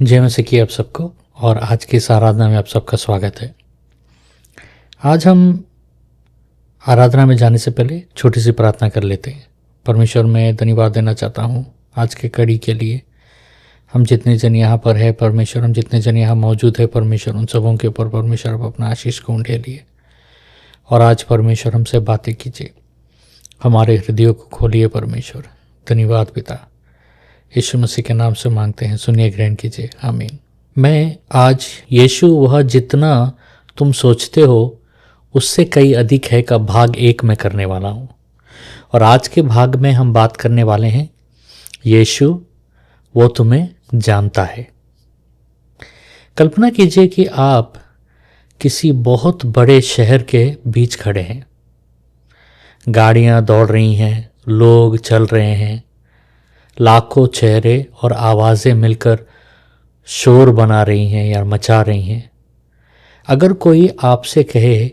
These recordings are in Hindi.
जय मसीह की आप सबको। और आज की इस आराधना में आप सबका स्वागत है। आज हम आराधना में जाने से पहले छोटी सी प्रार्थना कर लेते हैं। परमेश्वर, मैं धन्यवाद देना चाहता हूँ आज के कड़ी के लिए। हम जितने जन यहाँ पर है परमेश्वर, हम जितने जन यहाँ मौजूद है परमेश्वर, उन सबों के ऊपर परमेश्वर आप अपना आशीष को उंडे लिए। और आज परमेश्वर हमसे बातें कीजिए, हमारे हृदयों को खोलिए परमेश्वर। धन्यवाद पिता, यीशु मसीह के नाम से मांगते हैं, सुनिए, ग्रहण कीजिए, आमीन। मैं आज यीशु वह जितना तुम सोचते हो उससे कई अधिक है का भाग 1 में करने वाला हूँ। और आज के भाग में हम बात करने वाले हैं यीशु वो तुम्हें जानता है। कल्पना कीजिए कि आप किसी बहुत बड़े शहर के बीच खड़े हैं। गाड़ियाँ दौड़ रही हैं, लोग चल रहे हैं, लाखों चेहरे और आवाज़ें मिलकर शोर बना रही हैं या मचा रही हैं। अगर कोई आपसे कहे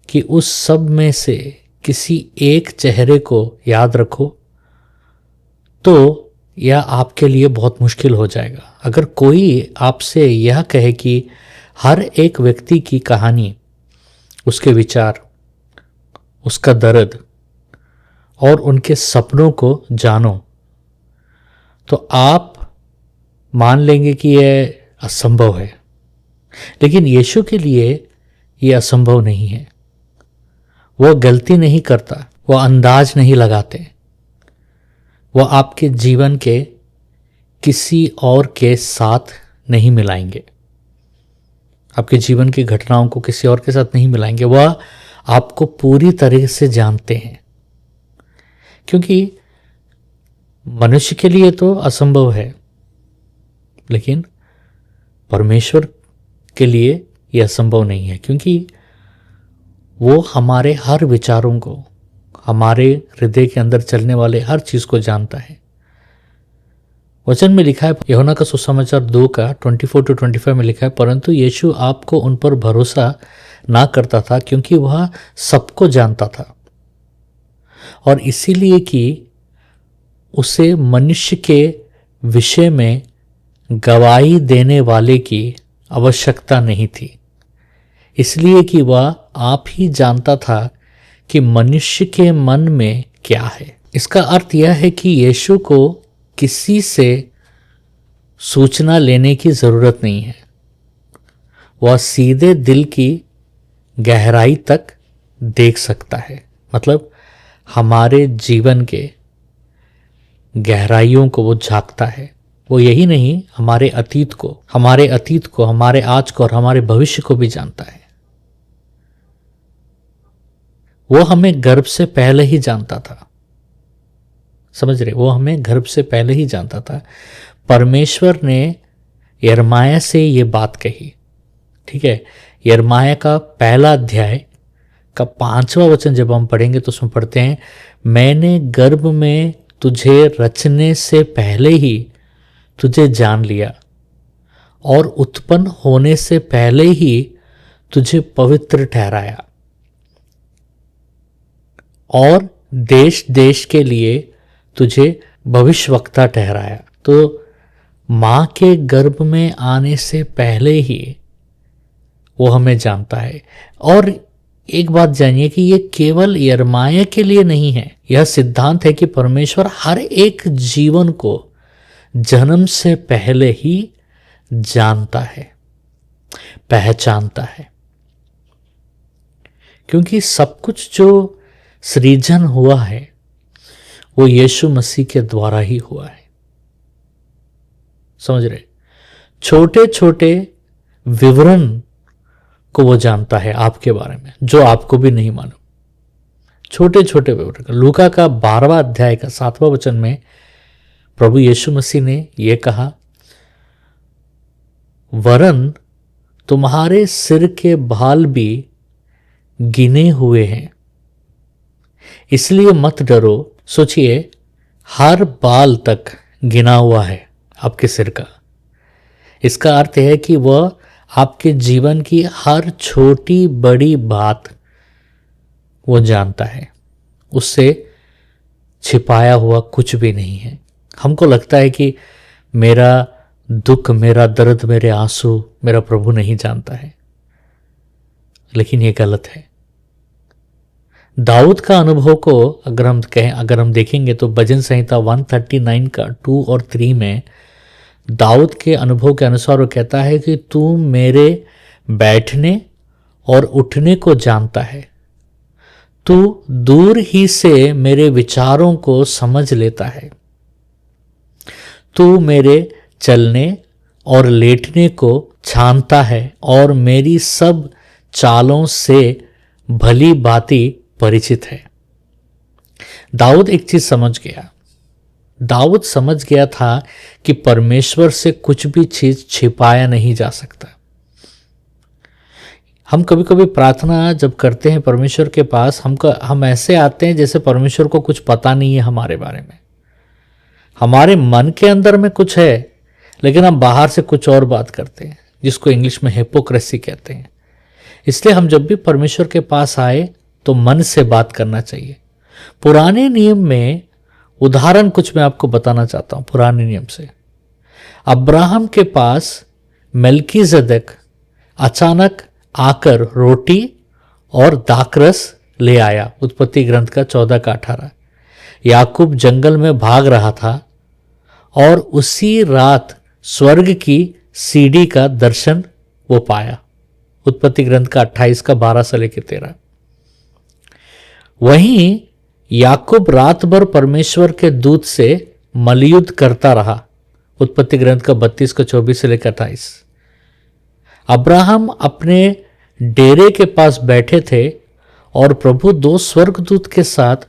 कि उस सब में से किसी एक चेहरे को याद रखो, तो यह आपके लिए बहुत मुश्किल हो जाएगा। अगर कोई आपसे यह कहे कि हर एक व्यक्ति की कहानी, उसके विचार, उसका दर्द और उनके सपनों को जानो, तो आप मान लेंगे कि यह असंभव है। लेकिन यीशु के लिए यह असंभव नहीं है। वह गलती नहीं करता, वह अंदाज नहीं लगाते। वह आपके जीवन के किसी और के साथ नहीं मिलाएंगे, आपके जीवन की घटनाओं को किसी और के साथ नहीं मिलाएंगे। वह आपको पूरी तरह से जानते हैं, क्योंकि मनुष्य के लिए तो असंभव है, लेकिन परमेश्वर के लिए यह असंभव नहीं है, क्योंकि वो हमारे हर विचारों को, हमारे हृदय के अंदर चलने वाले हर चीज़ को जानता है। वचन में लिखा है, यूहन्ना का सुसमाचार 2 का 24-25 में लिखा है, परंतु यीशु आपको उन पर भरोसा ना करता था क्योंकि वह सबको जानता था, और इसीलिए कि उसे मनुष्य के विषय में गवाही देने वाले की आवश्यकता नहीं थी, इसलिए कि वह आप ही जानता था कि मनुष्य के मन में क्या है। इसका अर्थ यह है कि यीशु को किसी से सूचना लेने की ज़रूरत नहीं है। वह सीधे दिल की गहराई तक देख सकता है। मतलब हमारे जीवन के गहराइयों को वो झांकता है। वो यही नहीं, हमारे अतीत को, हमारे आज को और हमारे भविष्य को भी जानता है। वो हमें गर्भ से पहले ही जानता था। समझ रहे? वो हमें गर्भ से पहले ही जानता था। परमेश्वर ने यिर्मयाह से ये बात कही, ठीक है। यिर्मयाह का 1 अध्याय का 5वां वचन जब हम पढ़ेंगे तो उसमें पढ़ते हैं, मैंने गर्भ में तुझे रचने से पहले ही तुझे जान लिया और उत्पन्न होने से पहले ही तुझे पवित्र ठहराया और देश देश के लिए तुझे भविष्यवक्ता ठहराया। तो माँ के गर्भ में आने से पहले ही वो हमें जानता है। और एक बात जानिए कि ये केवल यिर्मयाह के लिए नहीं है। यह सिद्धांत है कि परमेश्वर हर एक जीवन को जन्म से पहले ही जानता है, पहचानता है, क्योंकि सब कुछ जो सृजन हुआ है वो यीशु मसीह के द्वारा ही हुआ है। समझ रहे? छोटे छोटे विवरण को वो जानता है आपके बारे में, जो आपको भी नहीं मालूम। छोटे छोटे विवरण। लूका का 12वां अध्याय का 7वां वचन में प्रभु यीशु मसीह ने यह कहा, वरन तुम्हारे सिर के बाल भी गिने हुए हैं, इसलिए मत डरो। सोचिए, हर बाल तक गिना हुआ है आपके सिर का। इसका अर्थ है कि वह आपके जीवन की हर छोटी बड़ी बात वो जानता है। उससे छिपाया हुआ कुछ भी नहीं है। हमको लगता है कि मेरा दुख, मेरा दर्द, मेरे आंसू मेरा प्रभु नहीं जानता है। लेकिन ये गलत है। दाऊद का अनुभव को अगर हम देखेंगे तो भजन संहिता 139 का 2 और 3 में दाऊद के अनुभव के अनुसार वो कहता है कि तू मेरे बैठने और उठने को जानता है, तू दूर ही से मेरे विचारों को समझ लेता है, तू मेरे चलने और लेटने को छानता है और मेरी सब चालों से भली भांति परिचित है। दाऊद एक चीज समझ गया। दाऊद समझ गया था कि परमेश्वर से कुछ भी चीज छिपाया नहीं जा सकता। हम कभी कभी प्रार्थना जब करते हैं परमेश्वर के पास, हम ऐसे आते हैं जैसे परमेश्वर को कुछ पता नहीं है हमारे बारे में। हमारे मन के अंदर में कुछ है लेकिन हम बाहर से कुछ और बात करते हैं, जिसको इंग्लिश में हिपोक्रेसी कहते हैं। इसलिए हम जब भी परमेश्वर के पास आए तो मन से बात करना चाहिए। पुराने नियम में उदाहरण कुछ मैं आपको बताना चाहता हूं। पुराने नियम से अब्राहम के पास मेल्कीजेदेक अचानक आकर रोटी और दाखरस ले आया। उत्पत्ति ग्रंथ का 14 का 18। याकूब जंगल में भाग रहा था और उसी रात स्वर्ग की सीढ़ी का दर्शन वो पाया। उत्पत्ति ग्रंथ का 28 का 12 से लेकर 13। वहीं याकूब रात भर परमेश्वर के दूत से मलयुद्ध करता रहा। उत्पत्ति ग्रंथ का 32 का 24 से लेकर 28। अब्राहम अपने डेरे के पास बैठे थे और प्रभु 2 स्वर्गदूत के साथ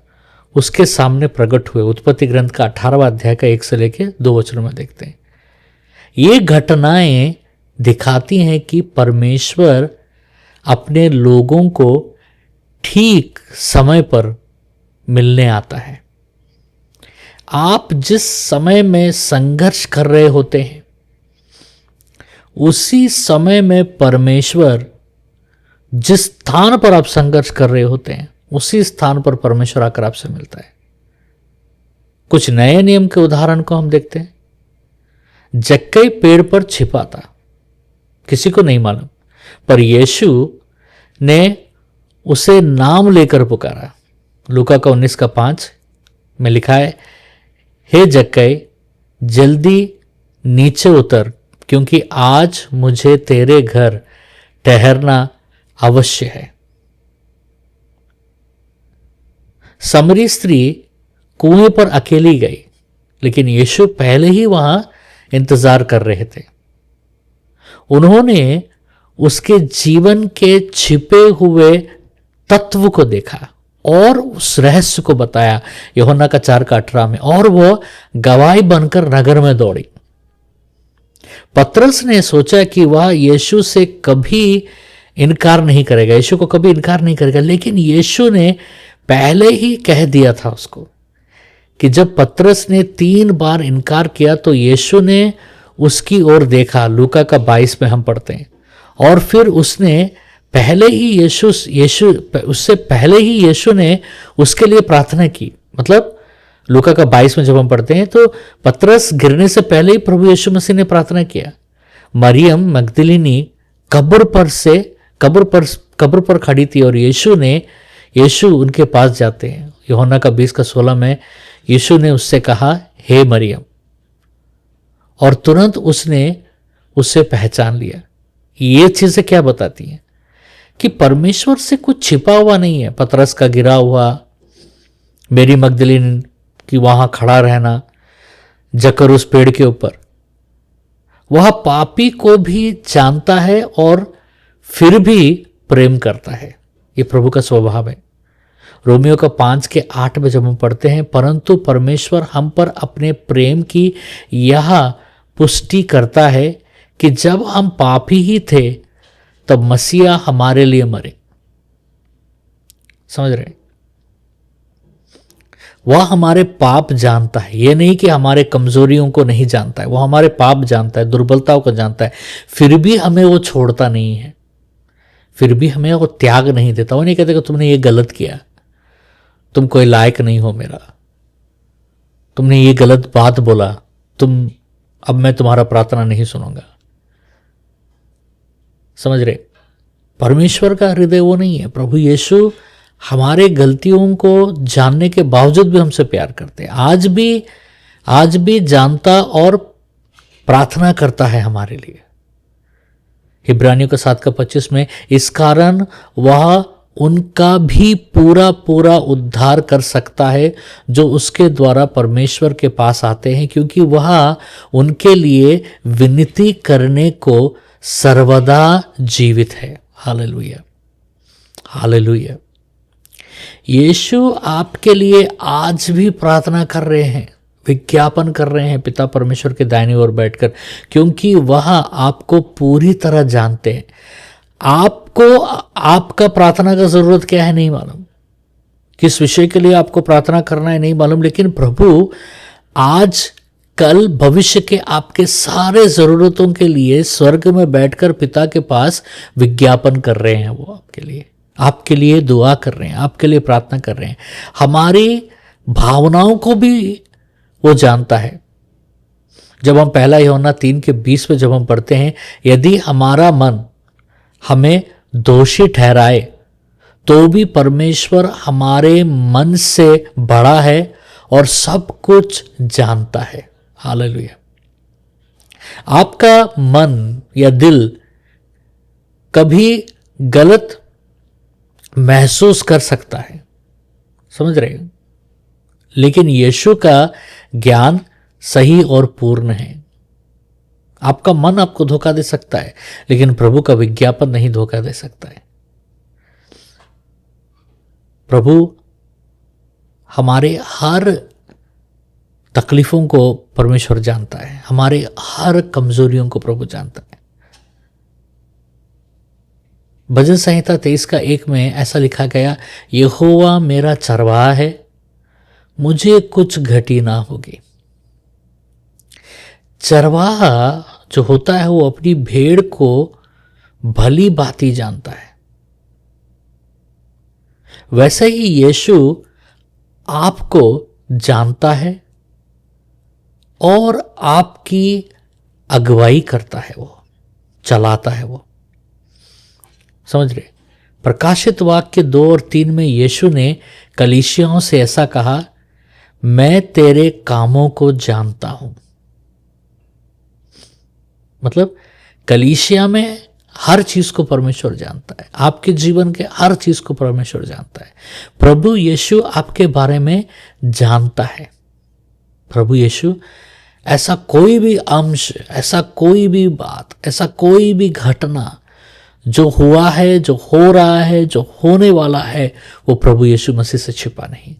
उसके सामने प्रकट हुए। उत्पत्ति ग्रंथ का 18वां अध्याय का 1 से लेकर 2 वचनों में देखते हैं। ये घटनाएं दिखाती हैं कि परमेश्वर अपने लोगों को ठीक समय पर मिलने आता है। आप जिस समय में संघर्ष कर रहे होते हैं उसी समय में परमेश्वर, जिस स्थान पर आप संघर्ष कर रहे होते हैं उसी स्थान पर परमेश्वर आकर आपसे मिलता है। कुछ नए नियम के उदाहरण को हम देखते हैं। जक्कई पेड़ पर छिपा था, किसी को नहीं मालूम, पर यीशु ने उसे नाम लेकर पुकारा। लूका का 19 का 5 में लिखा है, हे जक्कई जल्दी नीचे उतर, क्योंकि आज मुझे तेरे घर ठहरना अवश्य है। समरी स्त्री कुएं पर अकेली गई, लेकिन यीशु पहले ही वहां इंतजार कर रहे थे। उन्होंने उसके जीवन के छिपे हुए तत्व को देखा और उस रहस्य को बताया। यूहन्ना का 4 का 18 में, और वो गवाही बनकर नगर में दौड़ी। पतरस ने सोचा कि वह यीशु से कभी इनकार नहीं करेगा, यीशु को कभी इनकार नहीं करेगा, लेकिन यीशु ने पहले ही कह दिया था उसको कि जब पतरस ने 3 बार इनकार किया तो यीशु ने उसकी ओर देखा। लूका का 22 में हम पढ़ते हैं। और फिर उसने पहले ही उससे पहले ही यीशु ने उसके लिए प्रार्थना की। मतलब लूका का 22 में जब हम पढ़ते हैं तो पतरस गिरने से पहले ही प्रभु यीशु मसीह ने प्रार्थना किया। मरियम मगदलिनी कब्र पर खड़ी थी और यीशु उनके पास जाते हैं। यूहन्ना का 20 का 16 में यीशु ने उससे कहा, हे मरियम, और तुरंत उसने उसे पहचान लिया। ये चीजें क्या बताती हैं कि परमेश्वर से कुछ छिपा हुआ नहीं है। पतरस का गिरा हुआ, मेरी मगदलीन की वहां खड़ा रहना, जकर उस पेड़ के ऊपर, वह पापी को भी जानता है और फिर भी प्रेम करता है। ये प्रभु का स्वभाव है। रोमियो का 5 के 8 में जब हम पढ़ते हैं, परंतु परमेश्वर हम पर अपने प्रेम की यह पुष्टि करता है कि जब हम पापी ही थे तब मसीहा हमारे लिए मरे। समझ रहे? वह हमारे पाप जानता है। यह नहीं कि हमारे कमजोरियों को नहीं जानता है, वह हमारे पाप जानता है, दुर्बलताओं को जानता है, फिर भी हमें वो छोड़ता नहीं है, फिर भी हमें वो त्याग नहीं देता। वो नहीं कहते कि तुमने ये गलत किया, तुम कोई लायक नहीं हो मेरा, तुमने ये गलत बात बोला, तुम अब मैं तुम्हारा प्रार्थना नहीं सुनूंगा। समझ रहे? परमेश्वर का हृदय वो नहीं है। प्रभु यीशु हमारे गलतियों को जानने के बावजूद भी हमसे प्यार करते हैं। आज भी जानता और प्रार्थना करता है हमारे लिए। इब्रानियों का 7:25 में, इस कारण वह उनका भी पूरा पूरा उद्धार कर सकता है जो उसके द्वारा परमेश्वर के पास आते हैं, क्योंकि वह उनके लिए विनती करने को सर्वदा जीवित है। Hallelujah, hallelujah. यीशु आपके लिए आज भी प्रार्थना कर रहे हैं, विज्ञापन कर रहे हैं पिता परमेश्वर के दाहिनी ओर बैठकर, क्योंकि वह आपको पूरी तरह जानते हैं। आपको आपका प्रार्थना का जरूरत क्या है नहीं मालूम, किस विषय के लिए आपको प्रार्थना करना है नहीं मालूम, लेकिन प्रभु आज कल भविष्य के आपके सारे जरूरतों के लिए स्वर्ग में बैठकर पिता के पास विज्ञापन कर रहे हैं। वो आपके लिए दुआ कर रहे हैं, आपके लिए प्रार्थना कर रहे हैं। हमारी भावनाओं को भी वो जानता है। जब हम पहला यूहन्ना 3:20 में जब हम पढ़ते हैं, यदि हमारा मन हमें दोषी ठहराए तो भी परमेश्वर हमारे मन से बड़ा है और सब कुछ जानता है। हालेलुया। आपका मन या दिल कभी गलत महसूस कर सकता है, समझ रहे हो, लेकिन यीशु का ज्ञान सही और पूर्ण है। आपका मन आपको धोखा दे सकता है, लेकिन प्रभु का विज्ञापन नहीं धोखा दे सकता है। प्रभु हमारे हर तकलीफों को परमेश्वर जानता है, हमारे हर कमजोरियों को प्रभु जानता है। भजन संहिता 23:1 में ऐसा लिखा गया, यहोवा मेरा चरवाहा है, मुझे कुछ घटी ना होगी। चरवाहा जो होता है वो अपनी भेड़ को भली भांति जानता है। वैसे ही यीशु आपको जानता है और आपकी अगुवाई करता है, वो चलाता है। वो समझ रहे? प्रकाशित वाक्य 2 और 3 में यीशु ने कलीसियाओं से ऐसा कहा, मैं तेरे कामों को जानता हूं। मतलब कलीसिया में हर चीज को परमेश्वर जानता है, आपके जीवन के हर चीज को परमेश्वर जानता है। प्रभु यीशु आपके बारे में जानता है। प्रभु यीशु ऐसा कोई भी अंश, ऐसा कोई भी बात, ऐसा कोई भी घटना जो हुआ है, जो हो रहा है, जो होने वाला है, वो प्रभु यीशु मसीह से छिपा नहीं।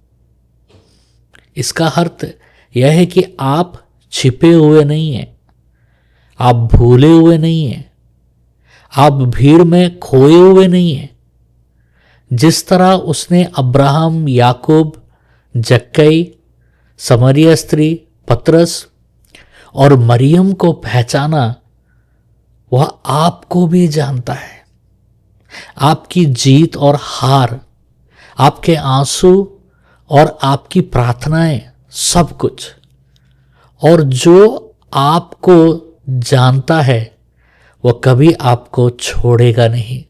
इसका अर्थ यह है कि आप छिपे हुए नहीं हैं, आप भूले हुए नहीं हैं, आप भीड़ में खोए हुए नहीं हैं। जिस तरह उसने अब्राहम, याकूब, जक्कई, समरिया स्त्री, पतरस और मरियम को पहचाना, वह आपको भी जानता है। आपकी जीत और हार, आपके आंसू और आपकी प्रार्थनाएं, सब कुछ। और जो आपको जानता है वह कभी आपको छोड़ेगा नहीं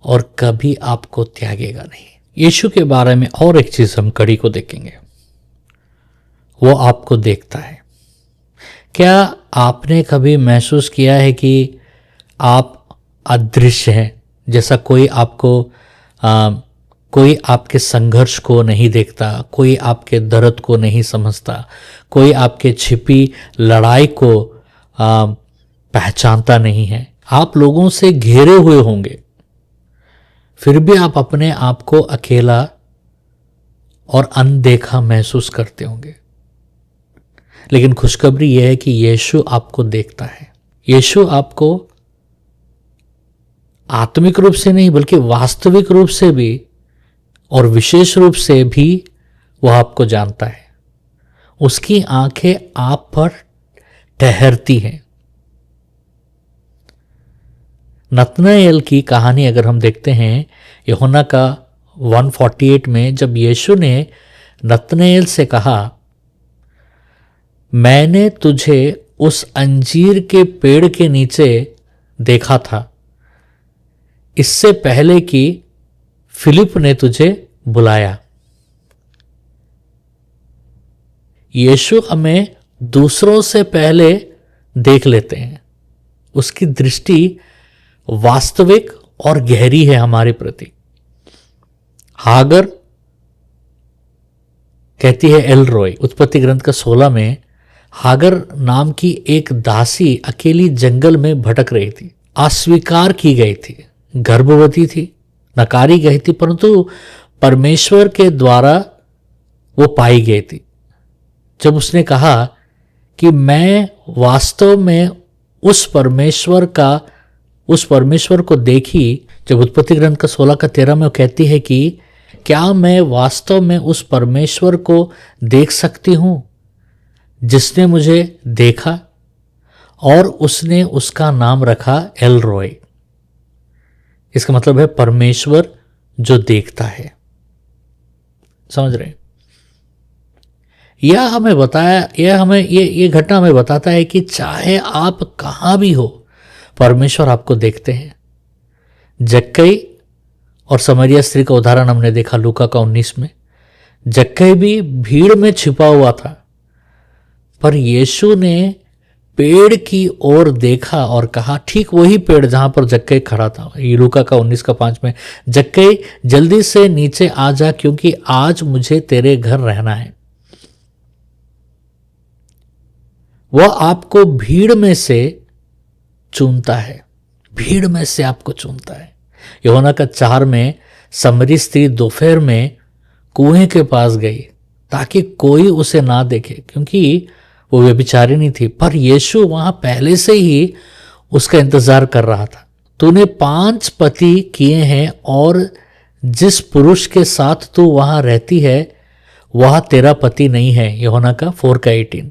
और कभी आपको त्यागेगा नहीं। यीशु के बारे में और एक चीज हम कड़ी को देखेंगे, वो आपको देखता है। क्या आपने कभी महसूस किया है कि आप अदृश्य हैं, जैसा कोई आपके संघर्ष को नहीं देखता, कोई आपके दर्द को नहीं समझता, कोई आपके छिपी लड़ाई को पहचानता नहीं है। आप लोगों से घेरे हुए होंगे, फिर भी आप अपने आप को अकेला और अनदेखा महसूस करते होंगे। लेकिन खुशखबरी यह है कि यीशु आपको देखता है। यीशु आपको आत्मिक रूप से नहीं बल्कि वास्तविक रूप से भी और विशेष रूप से भी वह आपको जानता है। उसकी आंखें आप पर ठहरती हैं। नतनएल की कहानी अगर हम देखते हैं, यूहन्ना का 1:48 में, जब यीशु ने नतनएल से कहा, मैंने तुझे उस अंजीर के पेड़ के नीचे देखा था, इससे पहले कि फिलिप ने तुझे बुलाया। यीशु हमें दूसरों से पहले देख लेते हैं। उसकी दृष्टि वास्तविक और गहरी है हमारे प्रति। हागर कहती है एल रॉय, उत्पत्ति ग्रंथ का 16 में, हागर नाम की एक दासी अकेली जंगल में भटक रही थी, अस्वीकार की गई थी, गर्भवती थी, नकारी गई थी, परंतु परमेश्वर के द्वारा वो पाई गई थी। जब उसने कहा कि मैं वास्तव में उस परमेश्वर को देखी, जब उत्पत्ति ग्रंथ का 16 का 13 में वो कहती है कि क्या मैं वास्तव में उस परमेश्वर को देख सकती हूं जिसने मुझे देखा, और उसने उसका नाम रखा एल रॉय। इसका मतलब है परमेश्वर जो देखता है। समझ रहे? यह हमें बताया, ये घटना हमें बताता है कि चाहे आप कहां भी हो, परमेश्वर आपको देखते हैं। जक्कई और समरिया स्त्री का उदाहरण हमने देखा लूका का 19 में। जक्कई भी भीड़ में छिपा हुआ था, पर यीशु ने पेड़ की ओर देखा और कहा, ठीक वही पेड़ जहां पर जक्कई खड़ा था। ये लूका का 19 का 5 में, जक्कई जल्दी से नीचे आ जा, क्योंकि आज मुझे तेरे घर रहना है। वह आपको भीड़ में से चुनता है, भीड़ में से आपको चुनता है। यूहन्ना का 4 में समरी स्त्री दोपहर में कुएं के पास गई ताकि कोई उसे ना देखे, क्योंकि वो व्यभिचारिणी थी, पर यीशु वहां पहले से ही उसका इंतजार कर रहा था। तूने 5 पति किए हैं और जिस पुरुष के साथ तू वहां रहती है वह तेरा पति नहीं है। यूहन्ना का 4 का 18।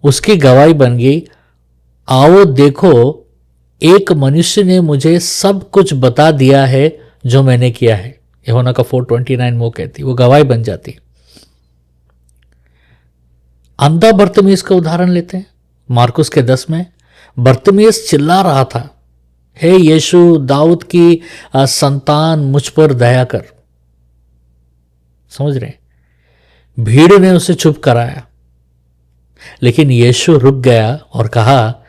उसकी गवाही बन गई, आओ देखो, एक मनुष्य ने मुझे सब कुछ बता दिया है जो मैंने किया है। यूहन्ना का 4:29 में वो कहती, वो गवाही बन जाती। अंधा बर्तिमेस का उदाहरण लेते हैं। मार्कुस के 10 में बर्तिमेस चिल्ला रहा था, हे यीशु, दाऊद की संतान, मुझ पर दया कर। समझ रहे? भीड़ ने उसे चुप कराया, लेकिन यीशु रुक गया और कहा,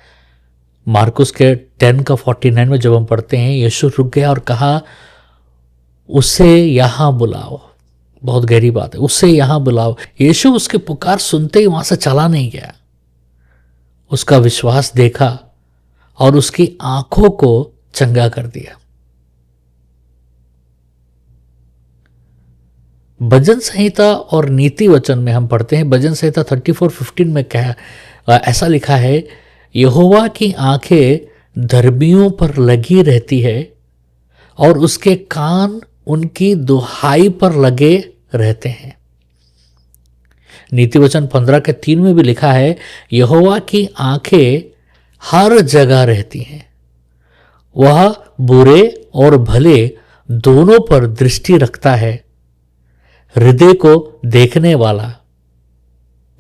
मार्कुस के 10 का 49 में जब हम पढ़ते हैं, यीशु रुक गया और कहा, उसे यहां बुलाओ। बहुत गहरी बात है, उसे यहां बुलाओ। यीशु उसके पुकार सुनते ही वहां से चला नहीं गया, उसका विश्वास देखा और उसकी आंखों को चंगा कर दिया। भजन संहिता और नीति वचन में हम पढ़ते हैं, भजन संहिता 34:15 में ऐसा लिखा है, यहोवा की आंखें धर्मियों पर लगी रहती है और उसके कान उनकी दुहाई पर लगे रहते हैं। नीति वचन 15 के 3 में भी लिखा है, यहोवा की आंखें हर जगह रहती हैं, वह बुरे और भले दोनों पर दृष्टि रखता है। हृदय को देखने वाला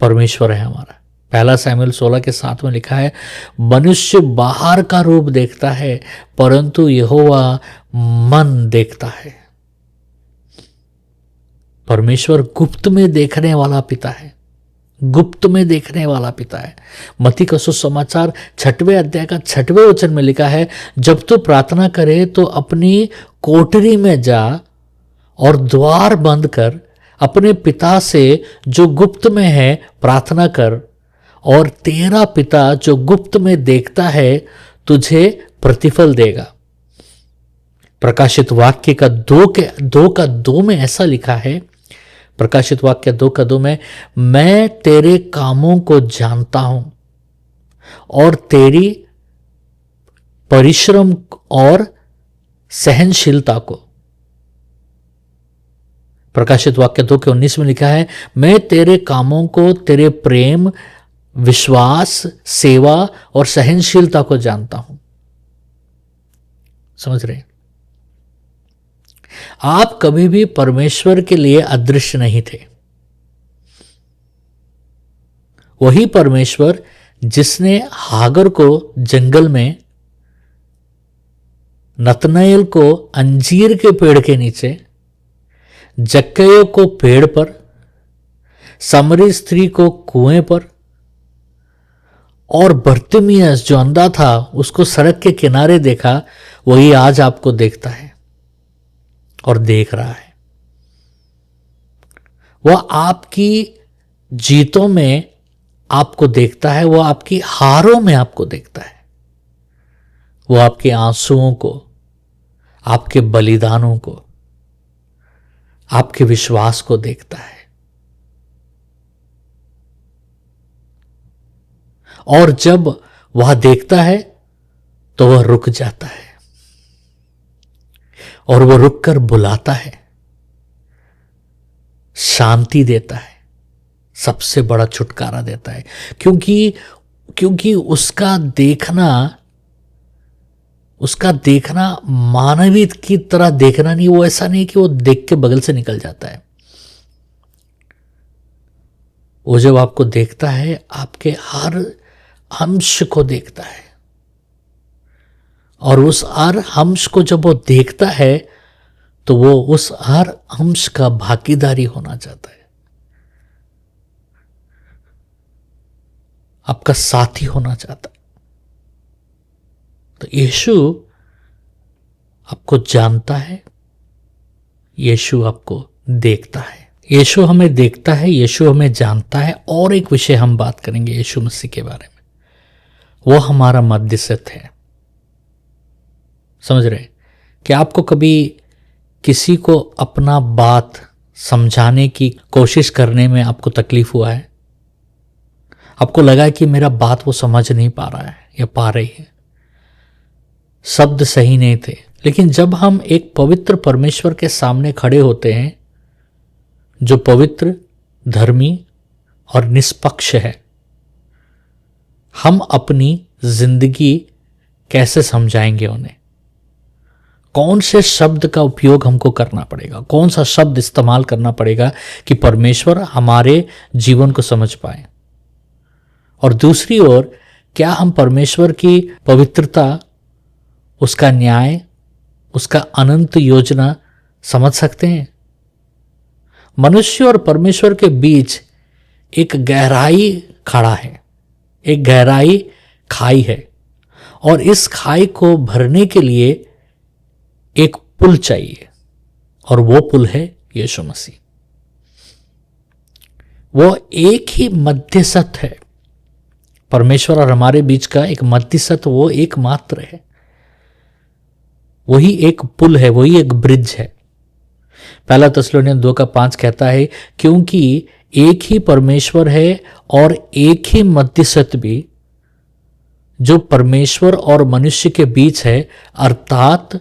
परमेश्वर है हमारा। पहला शमूएल 16 के 7 में लिखा है, मनुष्य बाहर का रूप देखता है, परंतु यहोवा मन देखता है। परमेश्वर गुप्त में देखने वाला पिता है, गुप्त में देखने वाला पिता है। मत्ती का सुसमाचार 6वें अध्याय का 6वें वचन में लिखा है, जब तू प्रार्थना करे तो अपनी कोठरी में जा और द्वार बंद कर, अपने पिता से जो गुप्त में है प्रार्थना कर, और तेरा पिता जो गुप्त में देखता है तुझे प्रतिफल देगा। प्रकाशित वाक्य का 2:2 में ऐसा लिखा है, प्रकाशित वाक्य 2:2 में, मैं तेरे कामों को जानता हूं और तेरी परिश्रम और सहनशीलता को। प्रकाशित वाक्य 2:19 में लिखा है, मैं तेरे कामों को, तेरे प्रेम, विश्वास, सेवा और सहनशीलता को जानता हूं। समझ रहे? आप कभी भी परमेश्वर के लिए अदृश्य नहीं थे। वही परमेश्वर जिसने हागर को जंगल में, नतनएल को अंजीर के पेड़ के नीचे, जक्कैया को पेड़ पर, समरी स्त्री को कुएं पर, और बर्तिमियस जो अंधा था उसको सड़क के किनारे देखा, वही आज आपको देखता है और देख रहा है। वह आपकी जीतों में आपको देखता है, वह आपकी हारों में आपको देखता है, वह आपके आंसुओं को, आपके बलिदानों को, आपके विश्वास को देखता है। और जब वह देखता है तो वह रुक जाता है और वह रुककर बुलाता है, शांति देता है, सबसे बड़ा छुटकारा देता है। क्योंकि उसका देखना मानवीय की तरह देखना नहीं, वो ऐसा नहीं कि वो देख के बगल से निकल जाता है। वो जब आपको देखता है, आपके हर अंश को देखता है, और उस हर अंश को जब वो देखता है तो वो उस हर अंश का भागीदारी होना चाहता है, आपका साथी होना चाहता है। तो यीशु आपको जानता है, यीशु आपको देखता है, यीशु हमें देखता है, यीशु हमें जानता है। और एक विषय हम बात करेंगे यीशु मसीह के बारे में, वो हमारा मध्यस्थ है। समझ रहे कि आपको कभी किसी को अपना बात समझाने की कोशिश करने में आपको तकलीफ हुआ है? आपको लगा कि मेरा बात वो समझ नहीं पा रहा है या पा रही है, शब्द सही नहीं थे। लेकिन जब हम एक पवित्र परमेश्वर के सामने खड़े होते हैं, जो पवित्र, धर्मी और निष्पक्ष है, हम अपनी जिंदगी कैसे समझाएंगे उन्हें? कौन से शब्द का उपयोग हमको करना पड़ेगा, कौन सा शब्द इस्तेमाल करना पड़ेगा कि परमेश्वर हमारे जीवन को समझ पाए? और दूसरी ओर, क्या हम परमेश्वर की पवित्रता, उसका न्याय, उसका अनंत योजना समझ सकते हैं? मनुष्य और परमेश्वर के बीच एक गहराई खड़ा है, एक गहराई खाई है, और इस खाई को भरने के लिए एक पुल चाहिए, और वो पुल है यीशु मसीह। वो एक ही मध्यस्थ है, परमेश्वर और हमारे बीच का एक मध्यस्थ, वो एक मात्र है, वही एक पुल है, वही एक ब्रिज है। पहला थिस्सलुनीसियों 2:5 कहता है, क्योंकि एक ही परमेश्वर है और एक ही मध्यस्थ भी, जो परमेश्वर और मनुष्य के बीच है, अर्थात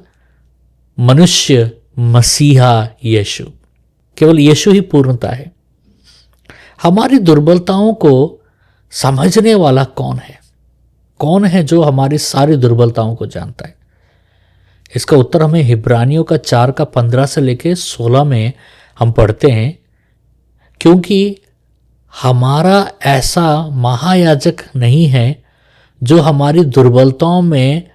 मनुष्य मसीहा यीशु। केवल यीशु ही पूर्णता है। हमारी दुर्बलताओं को समझने वाला कौन है? कौन है जो हमारी सारी दुर्बलताओं को जानता है? इसका उत्तर हमें हिब्रानियों का 4:15 से लेकर 16 में हम पढ़ते हैं, क्योंकि हमारा ऐसा महायाजक नहीं है जो हमारी दुर्बलताओं में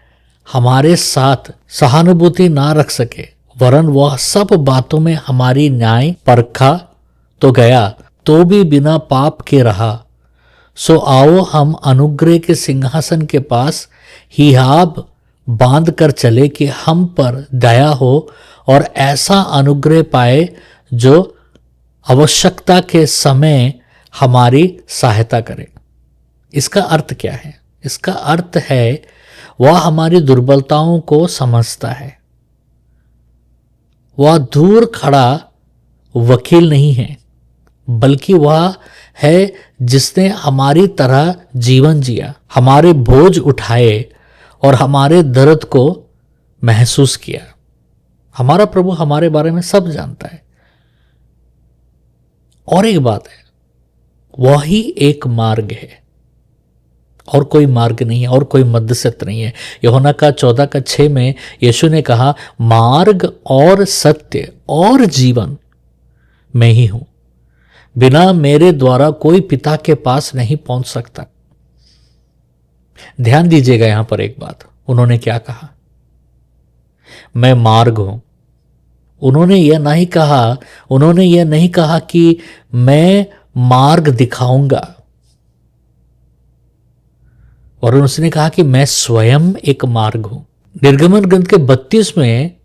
हमारे साथ सहानुभूति ना रख सके, वरन वह सब बातों में हमारी न्याय परखा तो गया, तो भी बिना पाप के रहा। सो आओ हम अनुग्रह के सिंहासन के पास हियाब बांध कर चले कि हम पर दया हो और ऐसा अनुग्रह पाए जो आवश्यकता के समय हमारी सहायता करे। इसका अर्थ क्या है? इसका अर्थ है वह हमारी दुर्बलताओं को समझता है। वह दूर खड़ा वकील नहीं है, बल्कि वह है जिसने हमारी तरह जीवन जिया, हमारे बोझ उठाए और हमारे दर्द को महसूस किया। हमारा प्रभु हमारे बारे में सब जानता है। और एक बात है, वही एक मार्ग है, और कोई मार्ग नहीं है, और कोई मध्यस्थ नहीं है। यूहन्ना का 14:6 में यीशु ने कहा, मार्ग और सत्य और जीवन मैं ही हूं, बिना मेरे द्वारा कोई पिता के पास नहीं पहुंच सकता। ध्यान दीजिएगा यहां पर एक बात, उन्होंने क्या कहा, मैं मार्ग हूं। उन्होंने यह नहीं कहा कि मैं मार्ग दिखाऊंगा, और उसने कहा कि मैं स्वयं एक मार्ग हूं। निर्गमन ग्रंथ के 32 में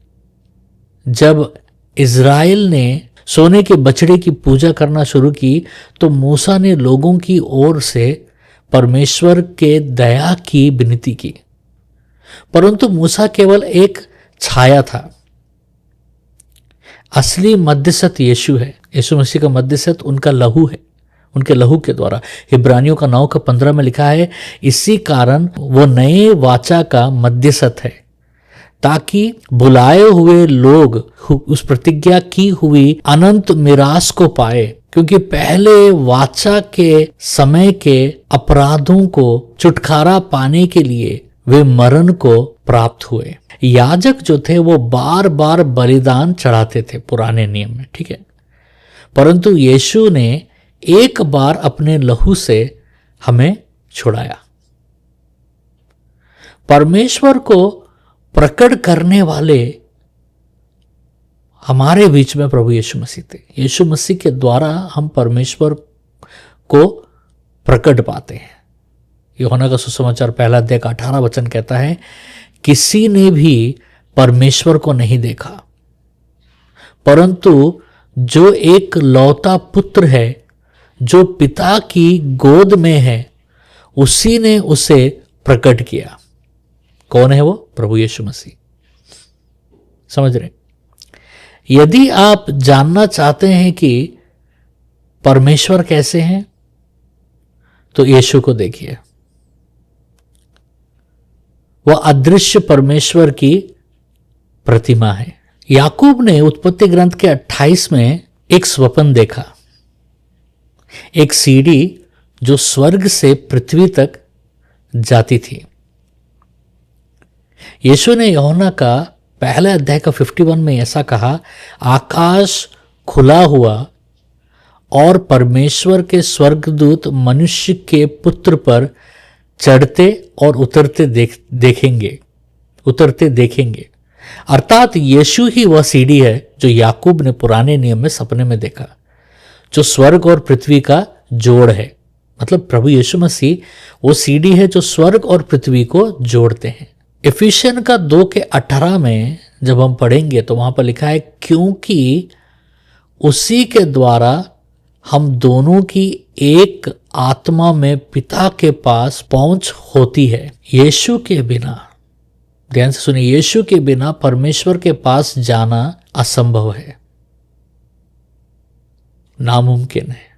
जब इज़राइल ने सोने के बछड़े की पूजा करना शुरू की तो मूसा ने लोगों की ओर से परमेश्वर के दया की विनती की, परंतु मूसा केवल एक छाया था। असली मध्यस्थ यीशु है। यीशु मसीह का मध्यस्थ उनका लहू है, उनके लहू के द्वारा। इब्रानियों का 9:15 में लिखा है, इसी कारण वो नए वाचा का मध्यस्थ है, ताकि बुलाए हुए लोग उस प्रतिज्ञा की हुई अनंत मिरास को पाए, क्योंकि पहले वाचा के समय के अपराधों को छुटकारा पाने के लिए वे मरण को प्राप्त हुए। याजक जो थे वो बार बार बलिदान चढ़ाते थे पुराने नियम में, ठीक है, परंतु यीशु ने एक बार अपने लहू से हमें छुड़ाया। परमेश्वर को प्रकट करने वाले हमारे बीच में प्रभु यीशु मसीह थे। यीशु मसीह के द्वारा हम परमेश्वर को प्रकट पाते हैं। यूहन्ना का सुसमाचार 1:18 कहता है, किसी ने भी परमेश्वर को नहीं देखा, परंतु जो एक लौता पुत्र है जो पिता की गोद में है, उसी ने उसे प्रकट किया। कौन है वो? प्रभु यीशु मसीह। समझ रहे? यदि आप जानना चाहते हैं कि परमेश्वर कैसे हैं, तो यीशु को देखिए। वह अदृश्य परमेश्वर की प्रतिमा है। याकूब ने उत्पत्ति ग्रंथ के 28 में एक स्वप्न देखा, एक सीढ़ी जो स्वर्ग से पृथ्वी तक जाती थी। यीशु ने यूहन्ना का 1:51 में ऐसा कहा, आकाश खुला हुआ और परमेश्वर के स्वर्गदूत मनुष्य के पुत्र पर चढ़ते और उतरते देखेंगे। अर्थात यीशु ही वह सीढ़ी है जो याकूब ने पुराने नियम में सपने में देखा, जो स्वर्ग और पृथ्वी का जोड़ है। मतलब प्रभु यीशु मसीह वो सीढ़ी है जो स्वर्ग और पृथ्वी को जोड़ते हैं। इफिसियन का 2:18 में जब हम पढ़ेंगे तो वहां पर लिखा है, क्योंकि उसी के द्वारा हम दोनों की एक आत्मा में पिता के पास पहुंच होती है। यीशु के बिना, ध्यान से सुनिए, यीशु के बिना परमेश्वर के पास जाना असंभव है, नामुमकिन है।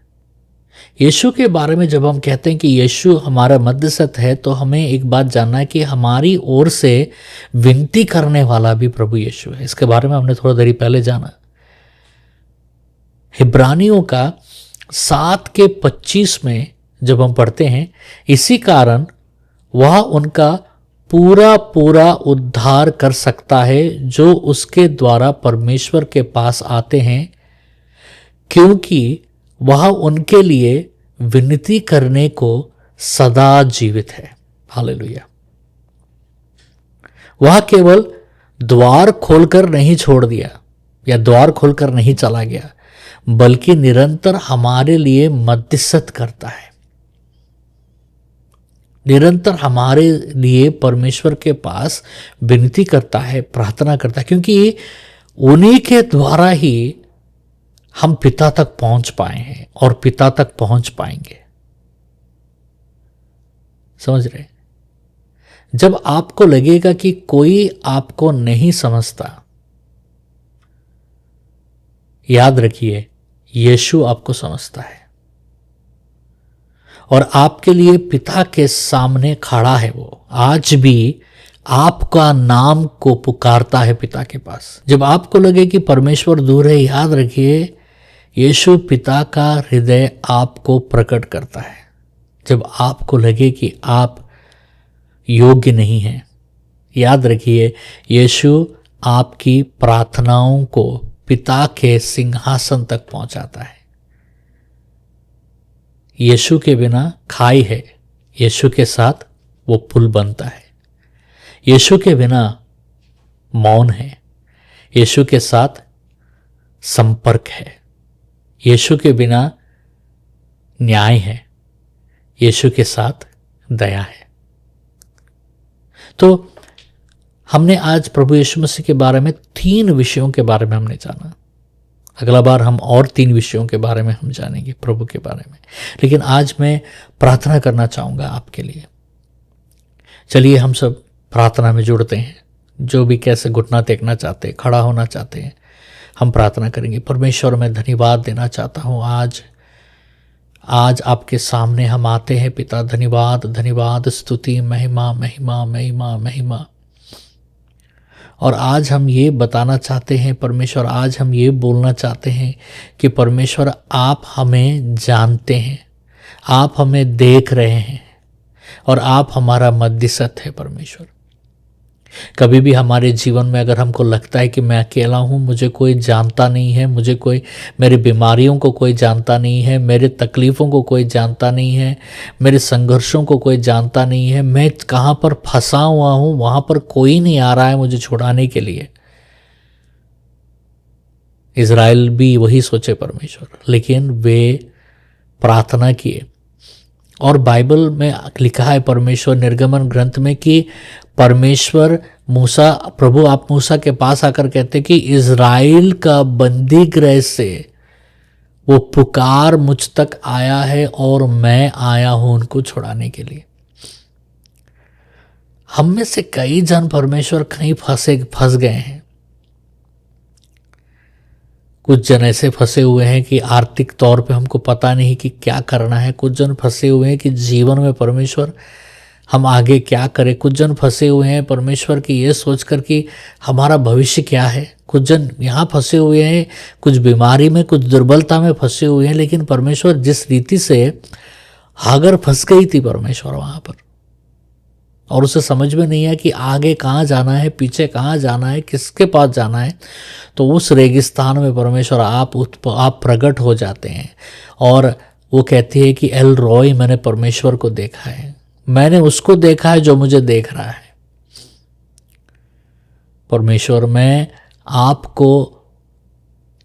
यीशु के बारे में जब हम कहते हैं कि यीशु हमारा मध्यस्थ है, तो हमें एक बात जानना है कि हमारी ओर से विनती करने वाला भी प्रभु यीशु है। इसके बारे में हमने थोड़ा देरी पहले जाना। इब्रानियों का 7:25 में जब हम पढ़ते हैं, इसी कारण वह उनका पूरा उद्धार कर सकता है जो उसके द्वारा परमेश्वर के पास आते हैं, क्योंकि वह उनके लिए विनती करने को सदा जीवित है। हालेलुया। वह केवल द्वार खोलकर नहीं छोड़ दिया या द्वार खोलकर नहीं चला गया, बल्कि निरंतर हमारे लिए मध्यस्थत करता है। निरंतर हमारे लिए परमेश्वर के पास विनती करता है, प्रार्थना करता है, क्योंकि उन्हीं के द्वारा ही हम पिता तक पहुंच पाए हैं और पिता तक पहुंच पाएंगे। समझ रहे? जब आपको लगेगा कि कोई आपको नहीं समझता, याद रखिए यीशु आपको समझता है और आपके लिए पिता के सामने खड़ा है। वो आज भी आपका नाम को पुकारता है पिता के पास। जब आपको लगे कि परमेश्वर दूर है, याद रखिए यीशु पिता का हृदय आपको प्रकट करता है। जब आपको लगे कि आप योग्य नहीं हैं, याद रखिए यीशु आपकी प्रार्थनाओं को पिता के सिंहासन तक पहुंचाता है। यीशु के बिना खाई है, यीशु के साथ वो पुल बनता है। यीशु के बिना मौन है, यीशु के साथ संपर्क है, यीशु के बिना न्याय है, यीशु के साथ दया है। तो हमने आज प्रभु यीशु मसीह के बारे में 3 विषयों के बारे में हमने जाना। अगला बार हम और 3 विषयों के बारे में हम जानेंगे प्रभु के बारे में, लेकिन आज मैं प्रार्थना करना चाहूँगा आपके लिए। चलिए हम सब प्रार्थना में जुड़ते हैं। जो भी कैसे घुटना टेकना चाहते हैं, खड़ा होना चाहते हैं, हम प्रार्थना करेंगे। परमेश्वर, मैं धन्यवाद देना चाहता हूँ। आज आपके सामने हम आते हैं पिता। धन्यवाद, धन्यवाद, स्तुति, महिमा, महिमा, महिमा, महिमा। और आज हम ये बताना चाहते हैं परमेश्वर, आज हम ये बोलना चाहते हैं कि परमेश्वर आप हमें जानते हैं, आप हमें देख रहे हैं और आप हमारा मध्यस्थ है परमेश्वर। कभी भी हमारे जीवन में अगर हमको लगता है कि मैं अकेला हूँ, मुझे कोई जानता नहीं है, मुझे कोई, मेरी बीमारियों को कोई जानता नहीं है, मेरे तकलीफ़ों को कोई जानता नहीं है, मेरे संघर्षों को कोई जानता नहीं है, मैं कहाँ पर फंसा हुआ हूँ, वहाँ पर कोई नहीं आ रहा है मुझे छुड़ाने के लिए। इज़राइल भी वही सोचे परमेश्वर, लेकिन वे प्रार्थना किए। और बाइबल में लिखा है परमेश्वर निर्गमन ग्रंथ में कि परमेश्वर प्रभु आप मूसा के पास आकर कहते कि इज़राइल का बंदी गृह से वो पुकार मुझ तक आया है और मैं आया हूं उनको छुड़ाने के लिए। हम में से कई जन परमेश्वर कहीं फंस गए हैं। कुछ जन ऐसे फंसे हुए हैं कि आर्थिक तौर पे हमको पता नहीं कि क्या करना है। कुछ जन फंसे हुए हैं कि जीवन में परमेश्वर हम आगे क्या करें। कुछ जन फंसे हुए हैं परमेश्वर की ये सोचकर कि हमारा भविष्य क्या है। कुछ जन यहाँ फंसे हुए हैं, कुछ बीमारी में, कुछ दुर्बलता में फंसे हुए हैं। लेकिन परमेश्वर जिस रीति से हागर फंस गई थी परमेश्वर वहाँ पर, और उसे समझ में नहीं है कि आगे कहाँ जाना है, पीछे कहाँ जाना है, किसके पास जाना है, तो उस रेगिस्तान में परमेश्वर आप प्रकट हो जाते हैं। और वो कहती है कि एल रॉय, मैंने परमेश्वर को देखा है, मैंने उसको देखा है जो मुझे देख रहा है। परमेश्वर, मैं आपको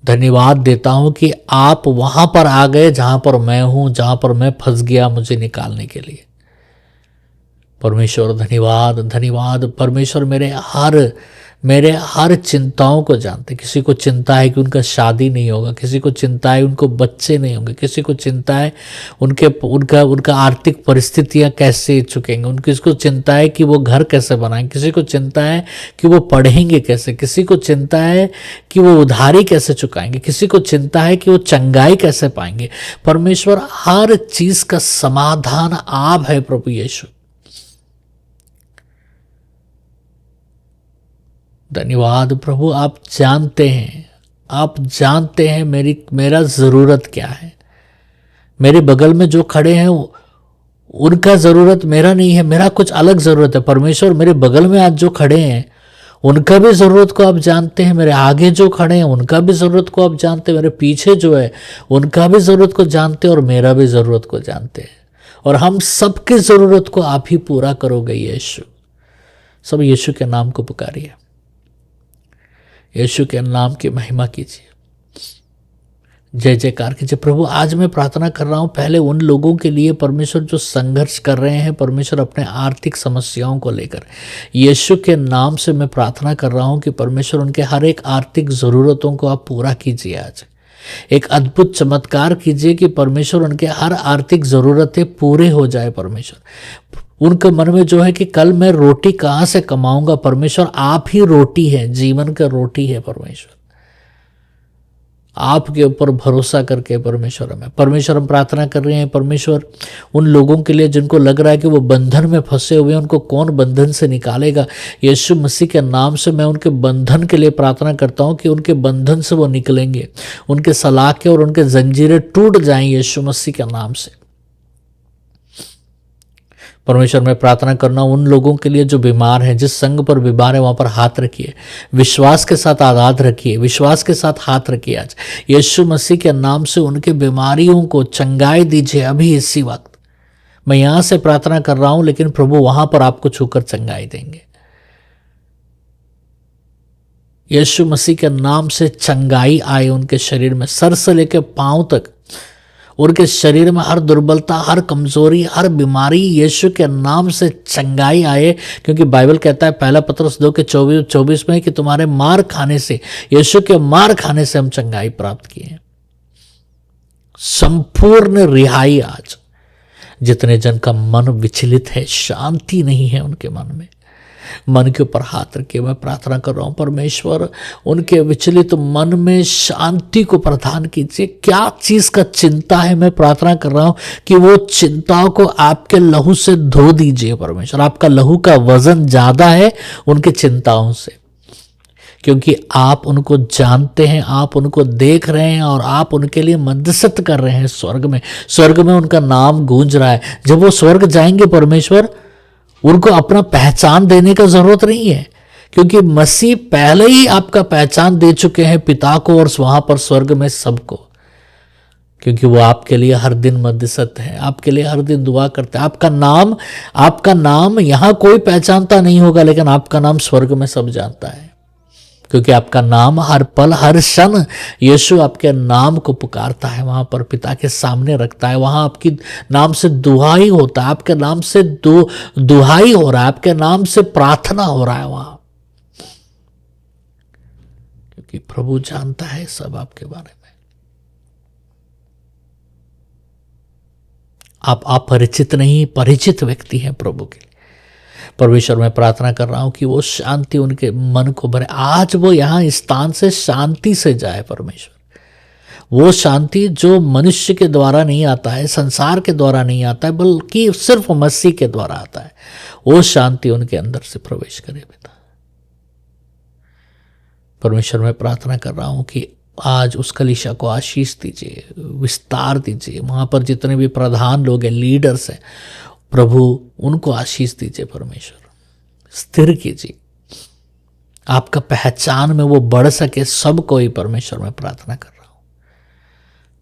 धन्यवाद देता हूं कि आप वहां पर आ गए जहां पर मैं हूं, जहां पर मैं फंस गया, मुझे निकालने के लिए। परमेश्वर धन्यवाद, धन्यवाद। परमेश्वर मेरे हर चिंताओं को जानते। किसी को चिंता है कि उनका शादी नहीं होगा, किसी को चिंता है उनको बच्चे नहीं होंगे, किसी को चिंता है उनका आर्थिक परिस्थितियां कैसे चुकेंगे, किसी को चिंता है कि वो घर कैसे बनाएंगे, किसी को चिंता है कि वो पढ़ेंगे कैसे, किसी को चिंता है कि वो उधारी कैसे चुकाएंगे, किसी को चिंता है कि वो चंगाई कैसे पाएंगे। परमेश्वर, हर चीज का समाधान आप है प्रभु यीशु। धन्यवाद प्रभु, आप जानते हैं मेरा ज़रूरत क्या है। मेरे बगल में जो खड़े हैं उनका ज़रूरत मेरा नहीं है, मेरा कुछ अलग ज़रूरत है। परमेश्वर, मेरे बगल में आज जो खड़े हैं उनका भी ज़रूरत को आप जानते हैं, मेरे आगे जो खड़े हैं उनका भी ज़रूरत को आप जानते हैं, मेरे पीछे जो है उनका भी ज़रूरत को जानते हैं और मेरा भी ज़रूरत को जानते हैं। और हम सबकी ज़रूरत को आप ही पूरा करोगे यीशु। सब यीशु के नाम को पुकारिए, यीशु के नाम की महिमा कीजिए, जय जयकार कीजिए। प्रभु, आज मैं प्रार्थना कर रहा हूँ पहले उन लोगों के लिए परमेश्वर जो संघर्ष कर रहे हैं परमेश्वर अपने आर्थिक समस्याओं को लेकर। यीशु के नाम से मैं प्रार्थना कर रहा हूँ कि परमेश्वर उनके हर एक आर्थिक ज़रूरतों को आप पूरा कीजिए। आज एक अद्भुत चमत्कार कीजिए कि परमेश्वर उनके हर आर्थिक ज़रूरतें पूरे हो जाए। परमेश्वर, उनके मन में जो है कि कल मैं रोटी कहाँ से कमाऊंगा, परमेश्वर आप ही रोटी है, जीवन का रोटी है। परमेश्वर, आपके ऊपर भरोसा करके परमेश्वर हम प्रार्थना कर रहे हैं। परमेश्वर, उन लोगों के लिए जिनको लग रहा है कि वो बंधन में फंसे हुए हैं, उनको कौन बंधन से निकालेगा। यीशु मसीह के नाम से मैं उनके बंधन के लिए प्रार्थना करता हूँ कि उनके बंधन से वो निकलेंगे, उनके सलाखे और उनके जंजीरें टूट जाएं यीशु मसीह के नाम से। परमेश्वर, मैं प्रार्थना करना उन लोगों के लिए जो बीमार हैं, जिस संग पर बीमार है वहाँ पर हाथ रखिए, विश्वास के साथ आघात रखिए, विश्वास के साथ हाथ रखिए। आज यीशु मसीह के नाम से उनके बीमारियों को चंगाई दीजिए अभी इसी वक्त। मैं यहां से प्रार्थना कर रहा हूं, लेकिन प्रभु वहां पर आपको छूकर चंगाई देंगे। यीशु मसीह के नाम से चंगाई आए उनके शरीर में, सर से लेकर पांव तक। उनके शरीर में हर दुर्बलता, हर कमजोरी, हर बीमारी यीशु के नाम से चंगाई आए। क्योंकि बाइबल कहता है पहला पतरस 2:24 में कि तुम्हारे मार खाने से, यीशु के मार खाने से हम चंगाई प्राप्त किए। संपूर्ण रिहाई आज। जितने जन का मन विचलित है, शांति नहीं है उनके मन में, मन के ऊपर हाथ रखे मैं प्रार्थना कर रहा हूं, परमेश्वर उनके विचलित मन में शांति को प्रदान कीजिए। क्या चीज का चिंता है, मैं प्रार्थना कर रहा हूं कि वो चिंताओं को आपके लहू से धो दीजिए परमेश्वर। आपका लहू का वजन ज्यादा है उनके चिंताओं से, क्योंकि आप उनको जानते हैं, आप उनको देख रहे हैं और आप उनके लिए मध्यस्थत कर रहे हैं स्वर्ग में। स्वर्ग में उनका नाम गूंज रहा है। जब वो स्वर्ग जाएंगे परमेश्वर, उनको अपना पहचान देने का जरूरत नहीं है, क्योंकि मसीह पहले ही आपका पहचान दे चुके हैं पिता को और वहां पर स्वर्ग में सबको। क्योंकि वो आपके लिए हर दिन मध्यस्थ है, आपके लिए हर दिन दुआ करते हैं। आपका नाम यहां कोई पहचानता नहीं होगा, लेकिन आपका नाम स्वर्ग में सब जानता है, क्योंकि आपका नाम हर पल हर क्षण यीशु आपके नाम को पुकारता है, वहां पर पिता के सामने रखता है। वहां आपकी नाम से दुहाई होता है, आपके नाम से दुहाई हो रहा है, आपके नाम से प्रार्थना हो रहा है वहां, क्योंकि प्रभु जानता है सब आपके बारे में। आप अपरिचित नहीं, परिचित व्यक्ति हैं प्रभु के लिए। परमेश्वर मैं प्रार्थना कर रहा हूं कि वो शांति उनके मन को भरे। आज वो यहां इस स्थान से शांति से जाए परमेश्वर। वो शांति जो मनुष्य के द्वारा नहीं आता है, संसार के द्वारा नहीं आता है, बल्कि सिर्फ मसीह के द्वारा आता है। वो शांति उनके अंदर से प्रवेश करे पिता। परमेश्वर मैं प्रार्थना कर रहा हूं कि आज उस कलीसिया को आशीष दीजिए, विस्तार दीजिए। वहां पर जितने भी प्रधान लोग हैं, लीडर्स हैं, प्रभु उनको आशीष दीजिए परमेश्वर। स्थिर कीजिए, आपका पहचान में वो बढ़ सके सबको ही परमेश्वर में प्रार्थना कर रहा हूं।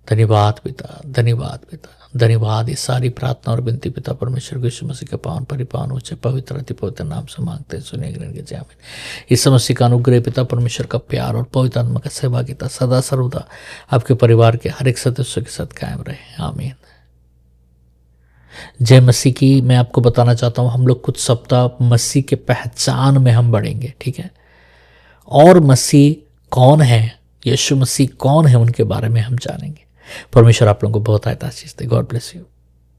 धन्यवाद पिता, धन्यवाद पिता, धन्यवाद। ये सारी प्रार्थना और विनती पिता परमेश्वर यीशु मसीह के पावन परिपावन ऊंचे पवित्र अति पवित्र नाम से मांगते हैं, सुनिए ग्रहण के आमीन। इस मसीह का अनुग्रह पिता परमेश्वर का प्यार और पवित्र आत्मा का सहभागिता सदा सर्वदा आपके परिवार के हर एक सदस्य के साथ कायम रहे, आमीन। जय मसीह की। मैं आपको बताना चाहता हूं, हम लोग कुछ सप्ताह मसीह के पहचान में हम बढ़ेंगे, ठीक है, और मसीह कौन है, यीशु मसीह कौन है, उनके बारे में हम जानेंगे। परमेश्वर आप लोगों को बहुत आशीष दे। God bless you.